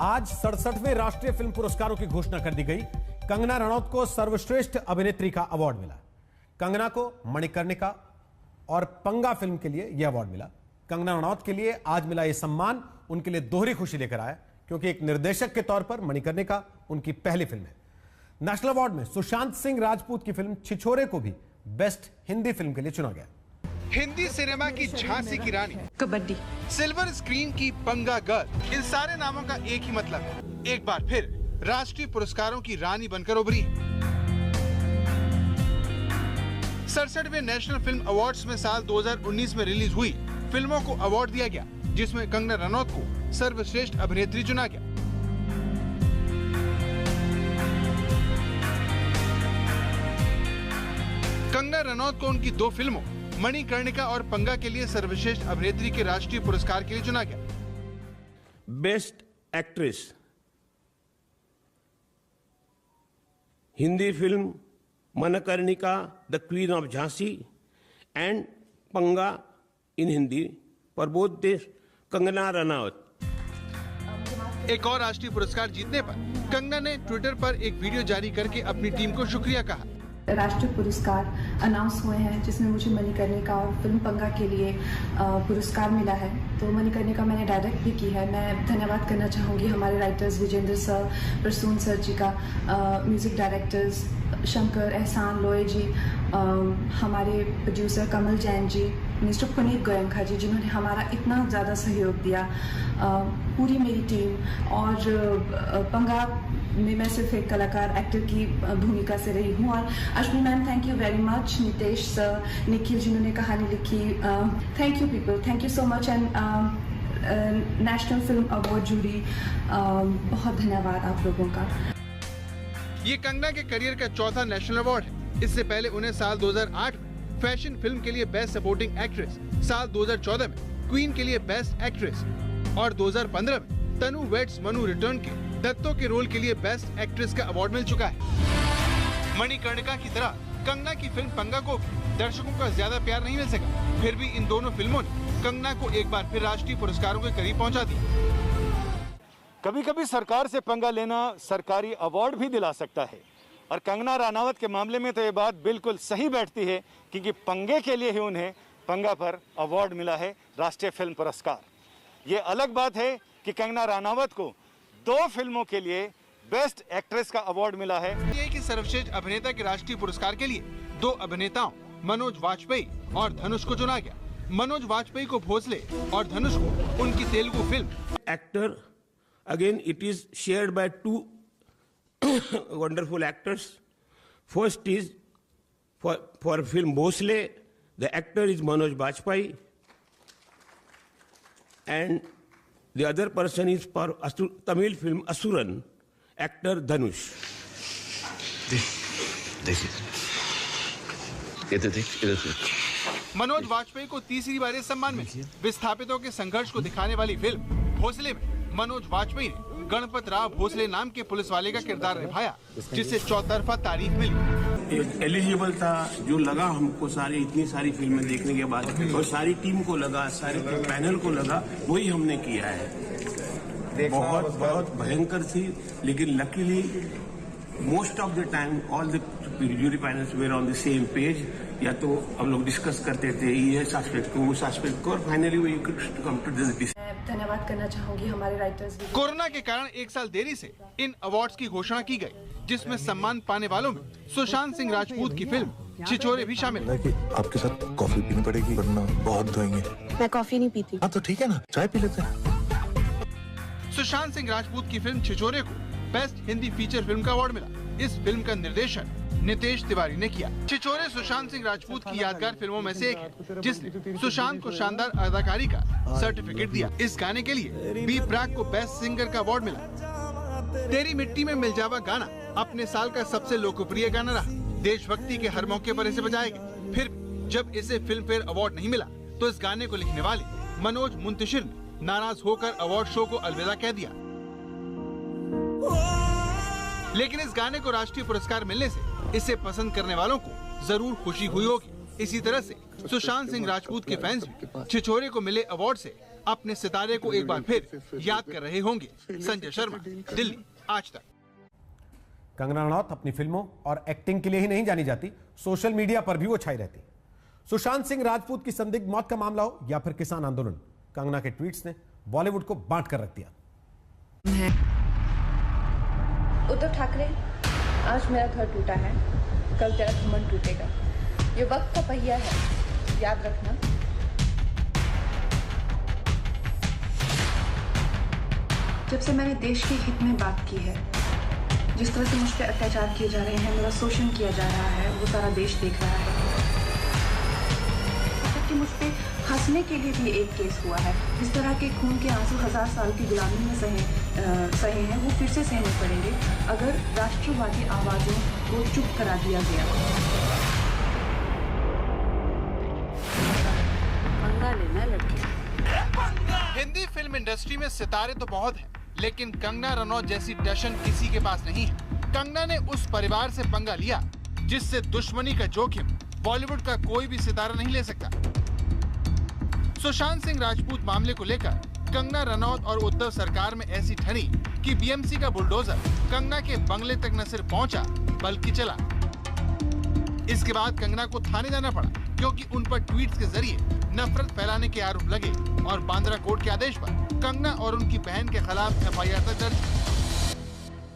आज 67वें राष्ट्रीय फिल्म पुरस्कारों की घोषणा कर दी गई। कंगना रनौत को सर्वश्रेष्ठ अभिनेत्री का अवार्ड मिला। कंगना को मणिकर्णिका और पंगा फिल्म के लिए यह अवार्ड मिला। कंगना रनौत के लिए आज मिला यह सम्मान उनके लिए दोहरी खुशी लेकर आया, क्योंकि एक निर्देशक के तौर पर मणिकर्णिका उनकी पहली फिल्म है। नेशनल अवार्ड में सुशांत सिंह राजपूत की फिल्म छिछोरे को भी बेस्ट हिंदी फिल्म के लिए चुना गया। हिंदी सिनेमा की झांसी की रानी, कबड्डी, सिल्वर स्क्रीन की पंगा गर्ल, इन सारे नामों का एक ही मतलब है, एक बार फिर राष्ट्रीय पुरस्कारों की रानी बनकर उभरी। 67वें नेशनल फिल्म अवार्ड्स में साल 2019 में रिलीज हुई फिल्मों को अवार्ड दिया गया, जिसमें कंगना रनौत को सर्वश्रेष्ठ अभिनेत्री चुना गया। कंगना रनौत को उनकी 2 फिल्मों मणिकर्णिका और पंगा के लिए सर्वश्रेष्ठ अभिनेत्री के राष्ट्रीय पुरस्कार के लिए चुना गया। Best actress Hindi film Manikarnika the queen of Jhansi and पंगा इन हिंदी पर बोथ देश कंगना रनौत। एक और राष्ट्रीय पुरस्कार जीतने पर कंगना ने ट्विटर पर एक वीडियो जारी करके अपनी टीम को शुक्रिया कहा। राष्ट्रीय पुरस्कार अनाउंस हुए हैं, जिसमें मुझे मणिकर्णिका और फिल्म पंगा के लिए पुरस्कार मिला है। तो मणिकर्णिका मैंने डायरेक्ट भी की है। मैं धन्यवाद करना चाहूँगी हमारे writers Vijendra sir, Prasoon sir ji का, म्यूजिक डायरेक्टर्स शंकर, एहसान, लोए जी, हमारे प्रोड्यूसर कमल जैन जी, मिस्टर पुनीत गोयंखा जी, जिन्होंने हमारा इतना ज़्यादा सहयोग दिया, पूरी मेरी टीम। और पंगा में मैं सिर्फ एक कलाकार एक्टर की भूमिका से रही हूँ। और Ashwini ma'am, thank you very much. Nitesh sir, Nikhil जिन्होंने कहानी लिखी, thank you people, thank you so much. And national film award jury, बहुत धन्यवाद आप लोगों का। ये कंगना के करियर का चौथा नेशनल अवार्ड है। इससे पहले उन्हें साल 2008 में फैशन फिल्म के लिए बेस्ट सपोर्टिंग एक्ट्रेस, साल 2014 में क्वीन के लिए बेस्ट एक्ट्रेस और 2015 में तनु वेड्स मनु रिटर्न के दत्तों के रोल के लिए बेस्ट एक्ट्रेस का अवार्ड मिल चुका है। मणिकर्णिका की तरह कंगना की फिल्म पंगा को दर्शकों का ज्यादा प्यार नहीं मिल सका, फिर भी इन दोनों फिल्मों ने कंगना को एक बार फिर राष्ट्रीय पुरस्कारों के करीब पहुंचा दिया। कभी कभी सरकार से पंगा लेना सरकारी अवार्ड भी दिला सकता है, और कंगना रनौत के मामले में तो ये बात बिल्कुल सही बैठती है, क्योंकि पंगे के लिए ही उन्हें पंगा पर अवार्ड मिला है, राष्ट्रीय फिल्म पुरस्कार। ये अलग बात है कि कंगना रनौत को 2 फिल्मों के लिए बेस्ट एक्ट्रेस का अवार्ड मिला है। ये कि सर्वश्रेष्ठ अभिनेता के राष्ट्रीय पुरस्कार के लिए 2 अभिनेताओं मनोज वाजपेयी और धनुष को चुना गया। मनोज वाजपेयी को भोसले और धनुष को उनकी Telugu film actor. Again, it is shared by 2 wonderful actors. First is for film Bhosle, the actor is Manoj Bajpayee, and the other person is for Tamil film Asuran, actor Dhanush. Manoj Vajpayee को तीसरी बार इस सम्मान में विस्थापितों के संघर्ष को दिखाने वाली फिल्म भोसले में मनोज वाजपेयी ने गणपत राव भोसले नाम के पुलिस वाले का किरदार निभाया, जिससे चौतरफा तारीफ मिली। एलिजिबल था, जो लगा हमको सारी इतनी सारी फिल्में देखने के बाद, और सारी टीम को लगा, सारे पैनल को लगा, वही हमने किया है। बहुत बहुत भयंकर थी, लेकिन luckily most of the time all the jury panels were on the same page. या तो हम लोग डिस्कस करते थे ये सस्पेक्ट को, वो सस्पेक्ट को, और finally we could come to this decision. धन्यवाद करना चाहूंगी हमारे राइटर्स। कोरोना के कारण 1 साल देरी से इन अवार्ड्स की घोषणा की गई, जिसमें सम्मान पाने वालों में सुशांत सिंह राजपूत की फिल्म छिछोरे भी शामिल है। आपके साथ कॉफी पीनी पड़ेगी, वरना बहुत धोएंगे। मैं कॉफी नहीं पीती। हाँ तो ठीक है ना, चाय पी लेते हैं। सुशांत सिंह राजपूत की फिल्म छिछोरे को बेस्ट हिंदी फीचर फिल्म का अवार्ड मिला। इस फिल्म का निर्देशन नितेश तिवारी ने किया। छिछोरे सुशांत सिंह राजपूत की यादगार फिल्मों में से एक है, जिसने सुशांत को शानदार अदाकारी का सर्टिफिकेट दिया। इस गाने के लिए बी प्राक को बेस्ट सिंगर का अवार्ड मिला। तेरी मिट्टी में मिल जावा गाना अपने साल का सबसे लोकप्रिय गाना रहा। देशभक्ति के हर मौके पर इसे बजाया गया। फिर जब इसे फिल्म फेयर अवार्ड नहीं मिला, तो इस गाने को लिखने वाले मनोज मुंतशिर ने नाराज होकर अवार्ड शो को अलविदा कह दिया। लेकिन इस गाने को राष्ट्रीय पुरस्कार मिलने से इसे पसंद करने वालों को जरूर खुशी हुई होगी। इसी तरह से सुशांत सिंह राजपूत के फैंस भी छिछोरे को मिले अवार्ड से अपने सितारे को एक बार फिर याद कर रहे होंगे। संजय शर्मा, दिल्ली, आज तक। कंगना रनौत अपनी फिल्मों और एक्टिंग के लिए ही नहीं जानी जाती, सोशल मीडिया पर भी वो छाई रहती। सुशांत सिंह राजपूत की संदिग्ध मौत का मामला हो या फिर किसान आंदोलन, कंगना के ट्वीट्स ने बॉलीवुड को बांट कर रख दिया। उद्धव ठाकरे, आज मेरा घर टूटा है, कल तेरा घमंड टूटेगा। ये वक्त का पहिया है, याद रखना। जब से मैंने देश के हित में बात की है, जिस तरह से मुझ पर अत्याचार किए जा रहे हैं, मेरा शोषण किया जा रहा है, वो सारा देश देख रहा है। कि मुझ पे हंसने के लिए भी एक केस हुआ है। इस तरह के खून के आंसू 1000 साल की गुलामी में सहे हैं, वो फिर से सहने पड़ेंगे अगर राष्ट्रवादी आवाजों को चुप करा दिया गया। पंगा लेना लड़की। हिंदी फिल्म इंडस्ट्री में सितारे तो बहुत हैं, लेकिन कंगना रनौत जैसी टशन किसी के पास नहीं है। कंगना ने उस परिवार से पंगा लिया जिससे दुश्मनी का जोखिम बॉलीवुड का कोई भी सितारा नहीं ले सकता। सुशांत सिंह राजपूत मामले को लेकर कंगना रनौत और उद्धव सरकार में ऐसी ठनी कि बीएमसी का बुलडोजर कंगना के बंगले तक न सिर्फ पहुंचा बल्कि चला। इसके बाद कंगना को थाने जाना पड़ा क्योंकि उन पर ट्वीट्स के जरिए नफरत फैलाने के आरोप लगे और बांद्रा कोर्ट के आदेश पर कंगना और उनकी बहन के खिलाफ एफआईआर दर्ज।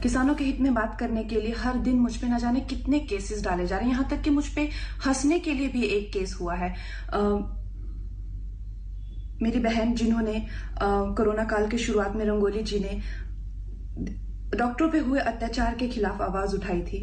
किसानों के हित में बात करने के लिए हर दिन मुझ पे न जाने कितने केसेस डाले जा रहे हैं, यहाँ तक कि मुझ पे हंसने के लिए भी एक केस हुआ है। मेरी बहन जिन्होंने कोरोना काल के शुरुआत में रंगोली जी ने डॉक्टरों पे हुए अत्याचार के खिलाफ आवाज उठाई थी,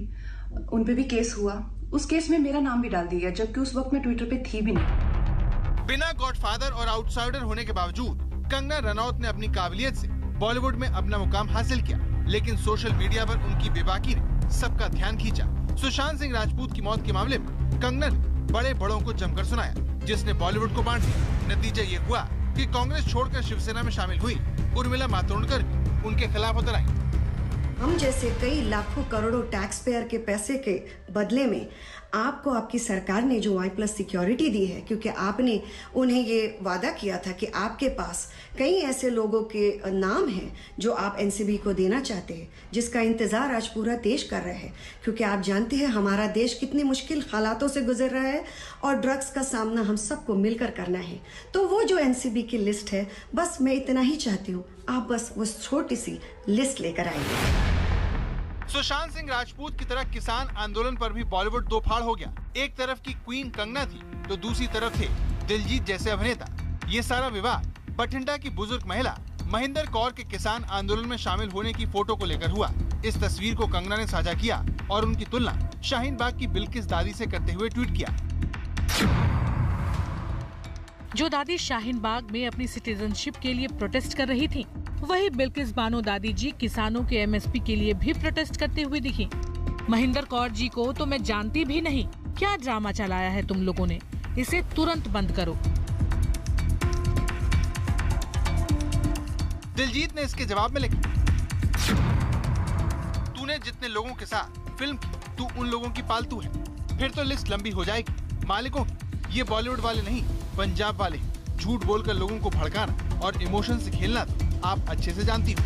उन पे भी केस हुआ। उस केस में मेरा नाम भी डाल दिया जबकि उस वक्त मैं ट्विटर पे थी भी नहीं। बिना गॉडफादर और आउटसाइडर होने के बावजूद कंगना रनौत ने अपनी काबिलियत से बॉलीवुड में अपना मुकाम हासिल किया, लेकिन सोशल मीडिया पर उनकी बेबाकी ने सबका ध्यान खींचा। सुशांत सिंह राजपूत की मौत के मामले में कंगना ने बड़े बड़ों को जमकर सुनाया, जिसने बॉलीवुड को बांट दिया। नतीजा ये हुआ कि कांग्रेस छोड़कर शिवसेना में शामिल हुई उर्मिला मातोंडकर भी उनके खिलाफ उतर आई। हम जैसे कई लाखों करोड़ों टैक्स पेयर के पैसे के बदले में आपको आपकी सरकार ने जो Y+ सिक्योरिटी दी है, क्योंकि आपने उन्हें ये वादा किया था कि आपके पास कई ऐसे लोगों के नाम हैं जो आप NCB को देना चाहते हैं, जिसका इंतजार आज पूरा देश कर रहे हैं, क्योंकि आप जानते हैं हमारा देश कितनी मुश्किल हालातों से गुजर रहा है और ड्रग्स का सामना हम सबको मिलकर करना है। तो वो जो NCB की लिस्ट है, बस मैं इतना ही चाहती हूँ, आप बस वो छोटी सी लिस्ट लेकर आइए। सुशांत सिंह राजपूत की तरह किसान आंदोलन पर भी बॉलीवुड दो फाड़ हो गया। एक तरफ की क्वीन कंगना थी तो दूसरी तरफ थे दिलजीत जैसे अभिनेता। ये सारा विवाद बठिंडा की बुजुर्ग महिला महेंद्र कौर के किसान आंदोलन में शामिल होने की फोटो को लेकर हुआ। इस तस्वीर को कंगना ने साझा किया और उनकी तुलना शाहीन बाग की बिल्किस दादी से करते हुए ट्वीट किया। जो दादी शाहीन बाग में अपनी सिटीजनशिप के लिए प्रोटेस्ट कर रही थी, वही बिल्किस बानो दादी जी किसानों के MSP के लिए भी प्रोटेस्ट करते हुए दिखी। महेंद्र कौर जी को तो मैं जानती भी नहीं। क्या ड्रामा चलाया है तुम लोगों ने, इसे तुरंत बंद करो। दिलजीत ने इसके जवाब में लिखा, तूने जितने लोगों के साथ फिल्म की, तू उन लोगों की पालतू है। फिर तो लिस्ट लंबी हो जाएगी मालिकों की। ये बॉलीवुड वाले नहीं, पंजाब वाले। झूठ बोलकर लोगों को भड़काना और इमोशन से खेलना तो आप अच्छे से जानती हो।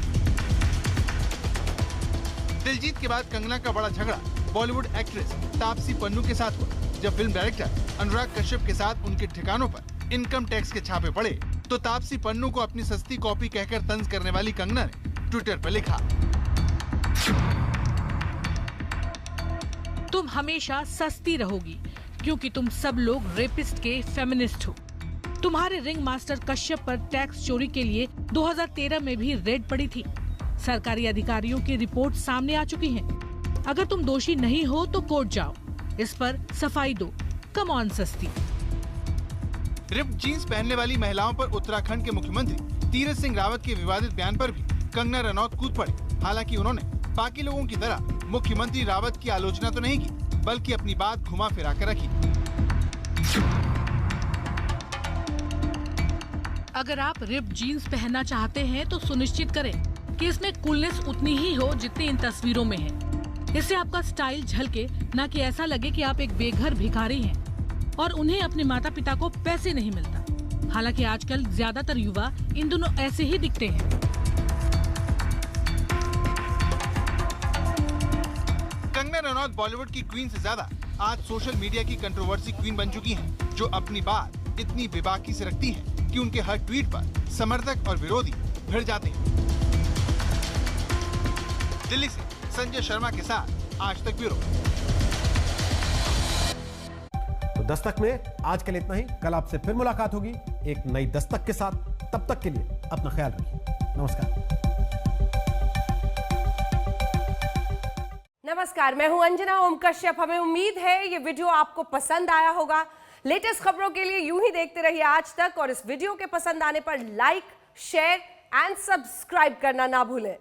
दिलजीत के बाद कंगना का बड़ा झगड़ा बॉलीवुड एक्ट्रेस तापसी पन्नू के साथ हुआ। जब फिल्म डायरेक्टर अनुराग कश्यप के साथ उनके ठिकानों पर इनकम टैक्स के छापे पड़े तो तापसी पन्नू को अपनी सस्ती कॉपी कहकर तंज करने वाली कंगना ने ट्विटर पर लिखा, तुम हमेशा सस्ती रहोगी क्योंकि तुम सब लोग रेपिस्ट के फेमिनिस्ट हो। तुम्हारे रिंग मास्टर कश्यप पर टैक्स चोरी के लिए 2013 में भी रेड पड़ी थी। सरकारी अधिकारियों की रिपोर्ट सामने आ चुकी है। अगर तुम दोषी नहीं हो तो कोर्ट जाओ, इस पर सफाई दो। कम ऑन सस्ती। रिप्ड जीन्स पहनने वाली महिलाओं पर उत्तराखंड के मुख्यमंत्री तीरथ सिंह रावत के विवादित बयान पर भी कंगना रनौत कूद पड़े। हालांकि उन्होंने बाकी लोगों की तरह मुख्यमंत्री रावत की आलोचना तो नहीं की, बल्कि अपनी बात घुमा फिरा कर रखी। अगर आप रिप्ड जीन्स पहनना चाहते हैं तो सुनिश्चित करें कि इसमें कूलनेस उतनी ही हो जितनी इन तस्वीरों में है। इससे आपका स्टाइल झलके, न कि ऐसा लगे कि आप एक बेघर भिखारी हैं और उन्हें अपने माता पिता को पैसे नहीं मिलता। हालांकि आजकल ज्यादातर युवा इन दोनों ऐसे ही दिखते हैं। कंगना रनौत बॉलीवुड की क्वीन से ज्यादा आज सोशल मीडिया की कंट्रोवर्सी क्वीन बन चुकी हैं, जो अपनी बात इतनी बेबाकी से रखती हैं कि उनके हर ट्वीट पर समर्थक और विरोधी भिड़ जाते हैं। दिल्ली से संजय शर्मा के साथ आज तक ब्यूरो। तो दस्तक में आज के लिए इतना ही। कल आपसे फिर मुलाकात होगी एक नई दस्तक के साथ। तब तक के लिए अपना ख्याल रखिए। नमस्कार। नमस्कार, मैं हूं अंजना ओम कश्यप। हमें उम्मीद है ये वीडियो आपको पसंद आया होगा। लेटेस्ट खबरों के लिए यूं ही देखते रहिए आज तक, और इस वीडियो के पसंद आने पर लाइक, शेयर एंड सब्सक्राइब करना ना भूलें।